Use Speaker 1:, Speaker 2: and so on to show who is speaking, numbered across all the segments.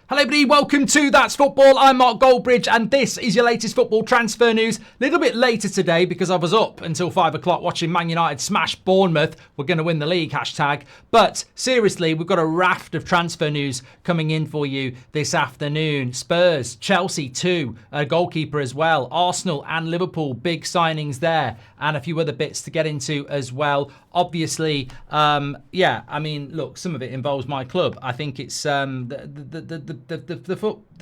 Speaker 1: Hello everybody, welcome to That's Football. I'm Mark Goldbridge and this is your latest football transfer news. A little bit later today because I was up until 5 o'clock watching Man United smash Bournemouth. We're going to win the league, hashtag. But seriously, we've got a raft of transfer news coming in for you this afternoon. Spurs, Chelsea too, a goalkeeper as well. Arsenal and Liverpool, big signings there. And a few other bits to get into as well. Obviously, look, some of it involves my club. I think it's the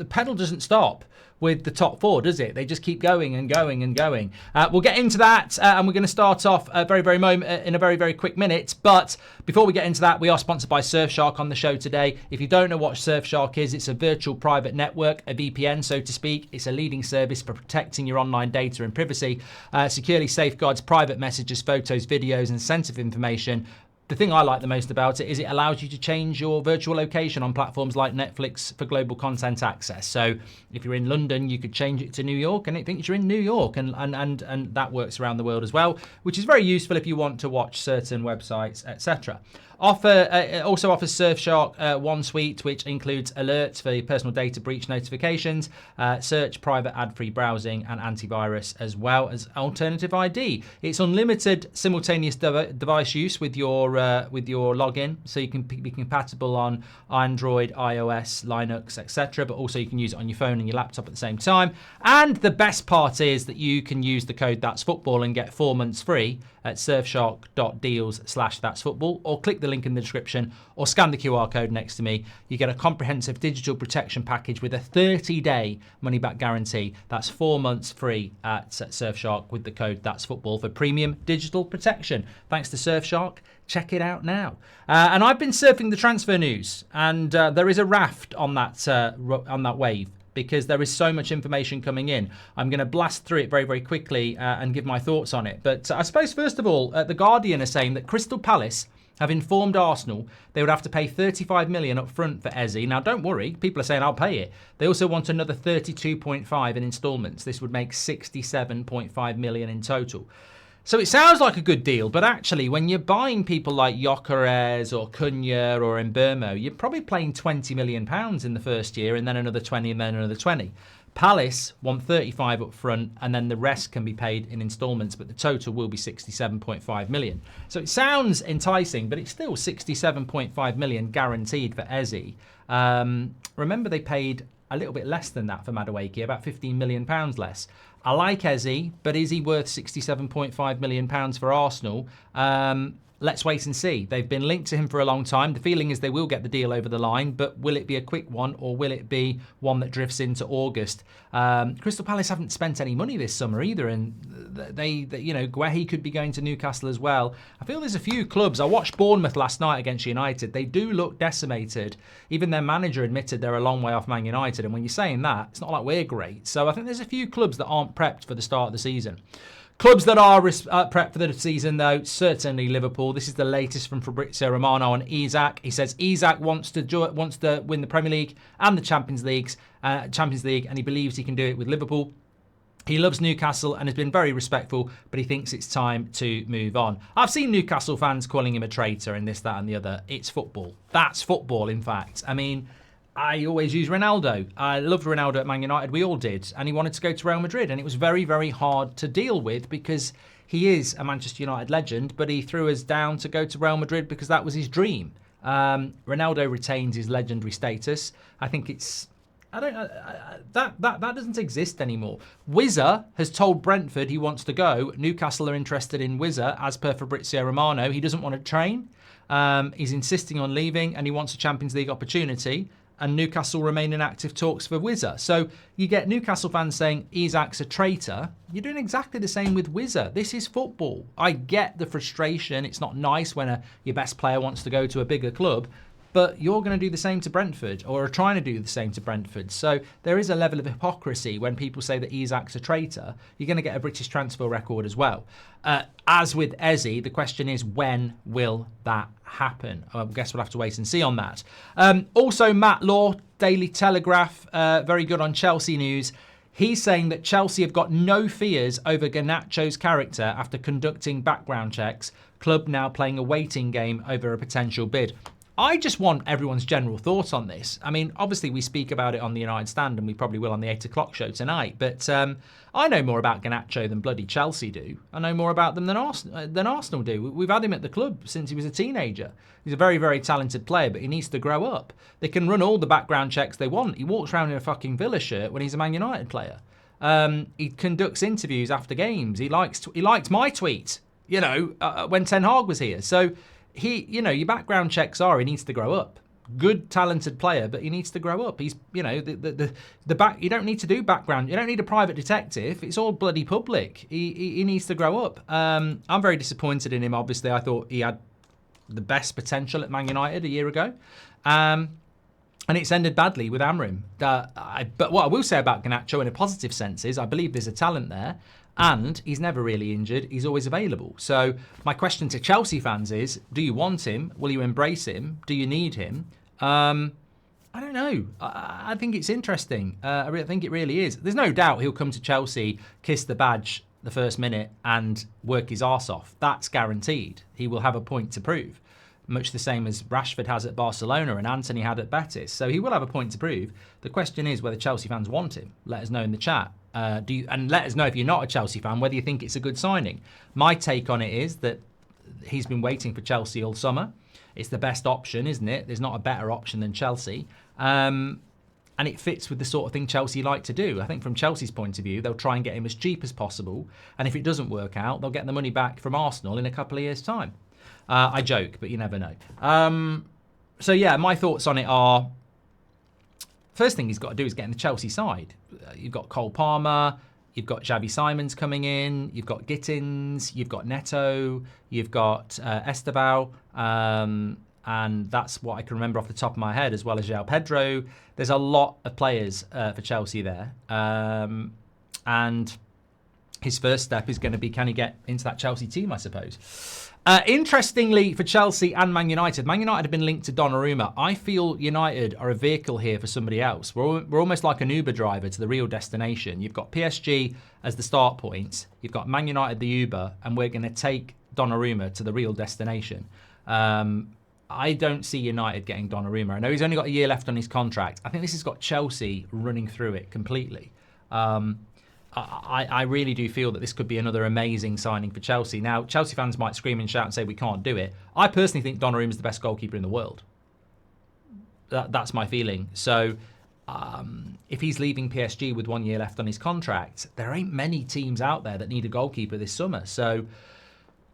Speaker 1: pedal doesn't stop with the top four, does it? They just keep going and going and going. We'll get into that, and we're going to start off in a very, very quick minute. But before we get into that, we are sponsored by Surfshark on the show today. If you don't know what Surfshark is, it's a virtual private network, a VPN, so to speak. It's a leading service for protecting your online data and privacy. Securely safeguards private messages, photos, videos, and sensitive information. The thing I like the most about it is it allows you to change your virtual location on platforms like Netflix for global content access. So if you're in London, you could change it to New York and it thinks you're in New York, and that works around the world as well, which is very useful if you want to watch certain websites, etc. Also offers Surfshark One Suite, which includes alerts for personal data breach notifications, search, private ad-free browsing, and antivirus, as well as alternative ID. It's unlimited simultaneous device use with your login, so you can be compatible on Android, iOS, Linux, etc. But also you can use it on your phone and your laptop at the same time. And the best part is that you can use the code That's Football and get 4 months free at surfshark.deals/that'sfootball, or click the link in the description or scan the QR code next to me. You get a comprehensive digital protection package with a 30-day money-back guarantee. That's 4 months free at Surfshark with the code That's Football for premium digital protection. Thanks to Surfshark. Check it out now. And I've been surfing the transfer news, and there is a raft on that wave, because there is so much information coming in. I'm going to blast through it very, very quickly and give my thoughts on it. But I suppose, first of all, The Guardian are saying that Crystal Palace have informed Arsenal they would have to pay 35 million up front for Eze. Now, don't worry. People are saying, I'll pay it. They also want another 32.5 in instalments. This would make 67.5 million in total. So it sounds like a good deal, but actually when you're buying people like Gyökeres or Cunha or Mbeumo, you're probably paying £20 million in the first year, and then another 20 and then another 20. Palace want 35 up front, and then the rest can be paid in instalments, but the total will be 67.5 million. So it sounds enticing, but it's still 67.5 million guaranteed for Eze. Remember, they paid a little bit less than that for Madueke, about £15 million less. I like Eze, but is he worth £67.5 million for Arsenal? Let's wait and see. They've been linked to him for a long time. The feeling is they will get the deal over the line, but will it be a quick one, or will it be one that drifts into August? Crystal Palace haven't spent any money this summer either, and Guehi could be going to Newcastle as well. I feel there's a few clubs. I watched Bournemouth last night against United. They do look decimated. Even their manager admitted they're a long way off Man United, and when you're saying that, it's not like we're great. So I think there's a few clubs that aren't prepped for the start of the season. Clubs that are prepped for the season, though, certainly Liverpool. This is the latest from Fabrizio Romano on Isak. He says Isak wants to win the Premier League and the Champions League, and he believes he can do it with Liverpool. He loves Newcastle and has been very respectful, but he thinks it's time to move on. I've seen Newcastle fans calling him a traitor and this, that, and the other. It's football. That's football, in fact. I mean, I always use Ronaldo. I loved Ronaldo at Man United. We all did. And he wanted to go to Real Madrid. And it was very, very hard to deal with because he is a Manchester United legend, but he threw us down to go to Real Madrid because that was his dream. Ronaldo retains his legendary status. I think it's... that doesn't exist anymore. Wizza has told Brentford he wants to go. Newcastle are interested in Wizza, as per Fabrizio Romano. He doesn't want to train. He's insisting on leaving, and he wants a Champions League opportunity. And Newcastle remain in active talks for Wizza. So you get Newcastle fans saying Isak's a traitor. You're doing exactly the same with Wizza. This is football. I get the frustration. It's not nice when your best player wants to go to a bigger club. But you're going to do the same to Brentford, or are trying to do the same to Brentford. So there is a level of hypocrisy when people say that Isak's a traitor. You're going to get a British transfer record as well. As with Eze, the question is, when will that happen? I guess we'll have to wait and see on that. Also, Matt Law, Daily Telegraph, very good on Chelsea news. He's saying that Chelsea have got no fears over Garnacho's character after conducting background checks. Club now playing a waiting game over a potential bid. I just want everyone's general thoughts on this. I mean, obviously we speak about it on the United Stand, and we probably will on the 8 o'clock show tonight, but I know more about Garnacho than bloody Chelsea do. I know more about them than Arsenal do. We've had him at the club since he was a teenager. He's a very, very talented player, but he needs to grow up. They can run all the background checks they want. He walks around in a fucking Villa shirt when he's a Man United player. He conducts interviews after games. He liked my tweet, when Ten Hag was here. So your background checks are he needs to grow up. Good, talented player, but he needs to grow up. He's, you don't need to do background. You don't need a private detective. It's all bloody public. He needs to grow up. I'm very disappointed in him. Obviously, I thought he had the best potential at Man United a year ago. And it's ended badly with Amrim. But what I will say about Garnacho in a positive sense is I believe there's a talent there. And he's never really injured. He's always available. So my question to Chelsea fans is, do you want him? Will you embrace him? Do you need him? I don't know. I think it's interesting. I think it really is. There's no doubt he'll come to Chelsea, kiss the badge the first minute and work his arse off. That's guaranteed. He will have a point to prove. Much the same as Rashford has at Barcelona and Anthony had at Betis. So he will have a point to prove. The question is whether Chelsea fans want him. Let us know in the chat. And let us know if you're not a Chelsea fan whether you think it's a good signing. My take on it is that he's been waiting for Chelsea all summer. It's the best option, isn't it? There's not a better option than Chelsea. And it fits with the sort of thing Chelsea like to do. I think from Chelsea's point of view, they'll try and get him as cheap as possible. And if it doesn't work out, they'll get the money back from Arsenal in a couple of years' time. I joke, but you never know. So yeah, my thoughts on it are, first thing he's got to do is get in the Chelsea side. You've got Cole Palmer, you've got Xavi Simons coming in, you've got Gittins, you've got Neto, you've got Estevao, and that's what I can remember off the top of my head, as well as João Pedro. There's a lot of players for Chelsea there. And his first step is going to be, can he get into that Chelsea team, I suppose. Interestingly, for Chelsea and Man United have been linked to Donnarumma. I feel United are a vehicle here for somebody else. We're almost like an Uber driver to the real destination. You've got PSG as the start point. You've got Man United, the Uber, and we're going to take Donnarumma to the real destination. I don't see United getting Donnarumma. I know he's only got a year left on his contract. I think this has got Chelsea running through it completely. I really do feel that this could be another amazing signing for Chelsea. Now, Chelsea fans might scream and shout and say we can't do it. I personally think Donnarumma is the best goalkeeper in the world. That's my feeling. So if he's leaving PSG with 1 year left on his contract, there ain't many teams out there that need a goalkeeper this summer. So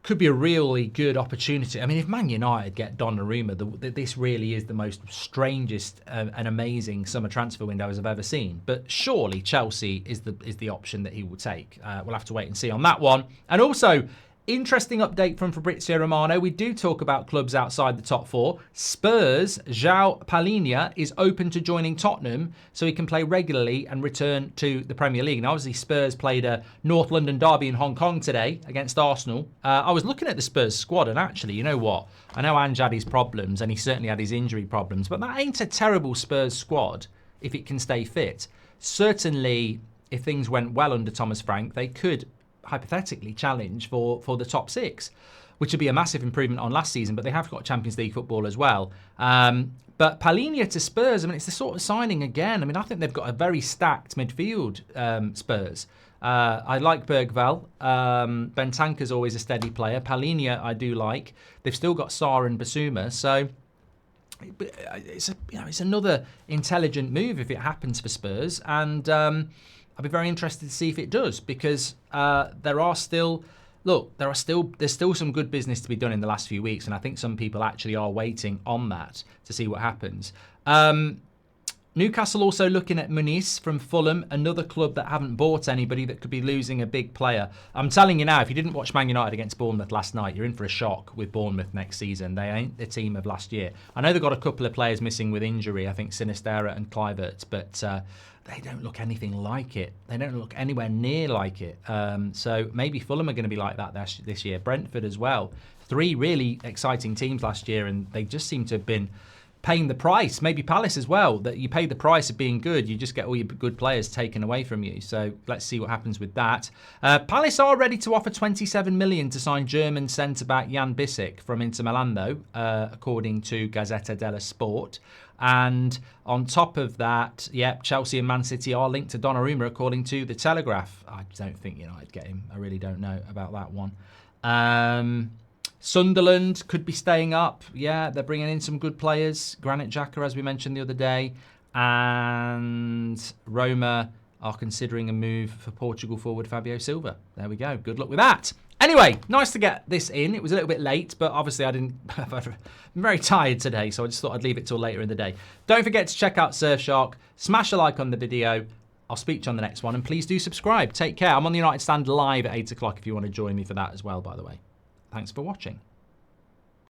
Speaker 1: could be a really good opportunity. I mean, if Man United get Donnarumma, this really is the most strangest and amazing summer transfer windows I've ever seen. But surely Chelsea is the option that he will take. We'll have to wait and see on that one. And also, interesting update from Fabrizio Romano. We do talk about clubs outside the top four. Spurs, João Palhinha is open to joining Tottenham so he can play regularly and return to the Premier League. Now, obviously, Spurs played a North London derby in Hong Kong today against Arsenal. I was looking at the Spurs squad, and actually, you know what? I know Ange had his problems, and he certainly had his injury problems, but that ain't a terrible Spurs squad if it can stay fit. Certainly, if things went well under Thomas Frank, they could hypothetically challenge for the top six, which would be a massive improvement on last season, but they have got Champions League football as well. But Palhinha to Spurs, I mean, it's the sort of signing again. I mean, I think they've got a very stacked midfield, Spurs. I like Bergvall. Bentancur's always a steady player. Palhinha I do like. They've still got Sarr and Basuma, so it's another intelligent move if it happens for Spurs, and I'll be very interested to see if it does, because there's still some good business to be done in the last few weeks, and I think some people actually are waiting on that to see what happens. Newcastle also looking at Muniz from Fulham, another club that haven't bought anybody that could be losing a big player. I'm telling you now, if you didn't watch Man United against Bournemouth last night, you're in for a shock with Bournemouth next season. They ain't the team of last year. I know they've got a couple of players missing with injury, I think Sinisterra and Kluivert, but they don't look anything like it. They don't look anywhere near like it. So maybe Fulham are going to be like that this year. Brentford as well. 3 really exciting teams last year, and they just seem to have been paying the price. Maybe Palace as well, that you pay the price of being good. You just get all your good players taken away from you. So let's see what happens with that. Palace are ready to offer 27 million to sign German centre-back Jan Bissek from Inter Milan, though, according to Gazzetta dello Sport. And on top of that, Chelsea and Man City are linked to Donnarumma, according to The Telegraph. I don't think United get him. I really don't know about that one. Sunderland could be staying up. Yeah, they're bringing in some good players. Granit Xhaka, as we mentioned the other day. And Roma are considering a move for Portugal forward Fabio Silva. There we go. Good luck with that. Anyway, nice to get this in. It was a little bit late, but obviously I'm very tired today, so I just thought I'd leave it till later in the day. Don't forget to check out Surfshark. Smash a like on the video. I'll speak to you on the next one, and please do subscribe. Take care. I'm on the United Stand live at 8 o'clock if you want to join me for that as well, by the way. Thanks for watching.